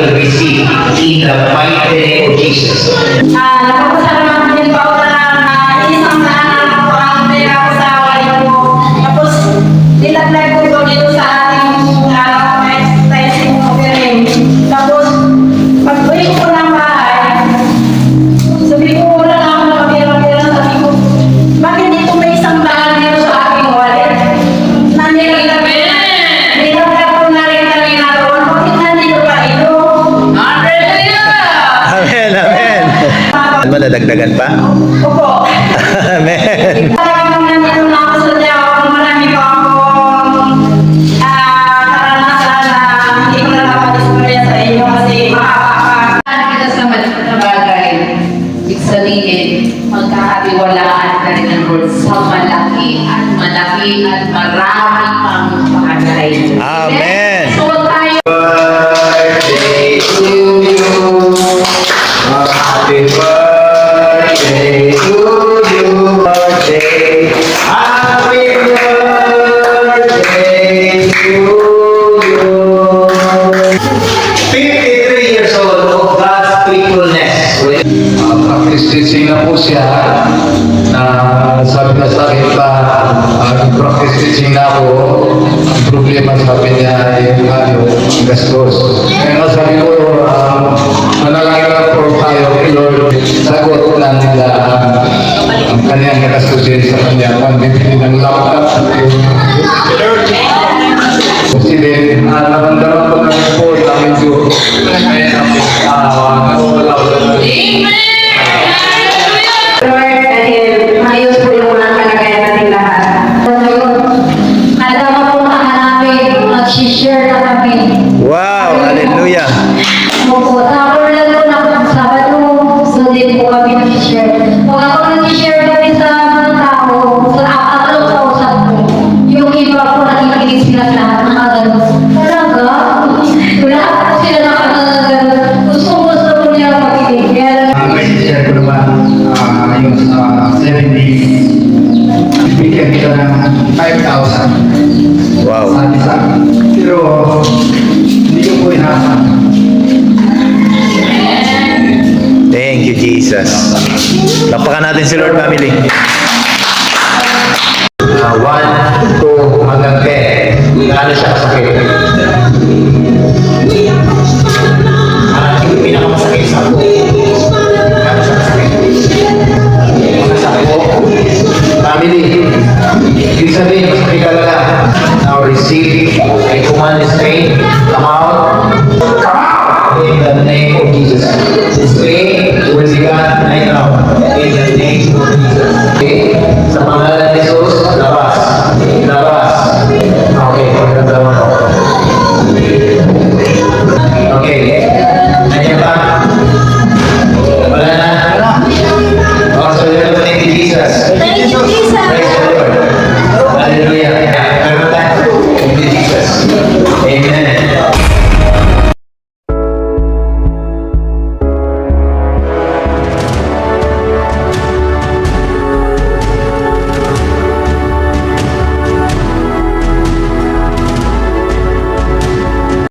will receive in the mighty name of Jesus. Napapasalamat din po ako na isang daan po ang pera ko sa wallet ko. Tapos, nilaglag ko ito dito sa ating exercise offering. Tapos, pag-uwi ko ng bahay, sabi ko, wala na ako nakapira-pira. Sabi ko, bakit dito may isang daan dito sa aking wallet? Nilaglag ko na rin kanina doon. Bakit nandito pa ito? Amen, amen. Ano madadagdagan pa? Opo. Amen. Parang nandito na ako sa Diyaw, marami pa akong karanasan na hindi ko na napadisplay sa inyo kasi mahaba pa. Kita sa maliit na bagay, ibig sabihin, magkakatiwalaan ka rin ng Lord sa malaki at marami pang bagay. Amen. So tayo, Birthday to you. Happy birthday to you. Birthday. Happy birthday to you. 53 years old of God's faithfulness. Practice teaching na po siya na sabi na sa akin pa, practice teaching na ako. Ang problema sabi niya yung gastos. Kaya sabi ko, manalangin lang po tayo kay Lord. Sagot na nila ang kanyang gastusin sa kanya. Bibili ng laptop. Kasi din, naramdaman ko na po na medyo wala Lord, dahil ayos po yung mga kalagayan natin lahat. Ngayon, alam mo po namin, mag-share na kami. Wow, hallelujah. Opo, tapos lang po na Sabado, sundin po kami nag-share. Kung ako nag-share kami sa mga tao, sa akalong kausap ko, yung iba po nakikinig sila sa lahat ng agad. Talaga, lahat po sila nakakagano'n. Gusto po nila makinig. Kaya may share ko naman yung sa 7 days. Bigyan kita ng 5,000 Wow. sa isa. Pero hindi ko po inaasam. Thank you, Jesus. Lapakan natin si Lord, family. 1, 2, hanggang 10. Gaano siya kasakit? Yung pinakamasakit sa po. Gaano siya kasakit? Mga sakpo. Family. Ibig sabihin, masakit ka lang. Now receive. I command this pain. Come out. Come out. In the name of Jesus. This pain will be gone right now. In the name of Jesus. Okay? Sa mga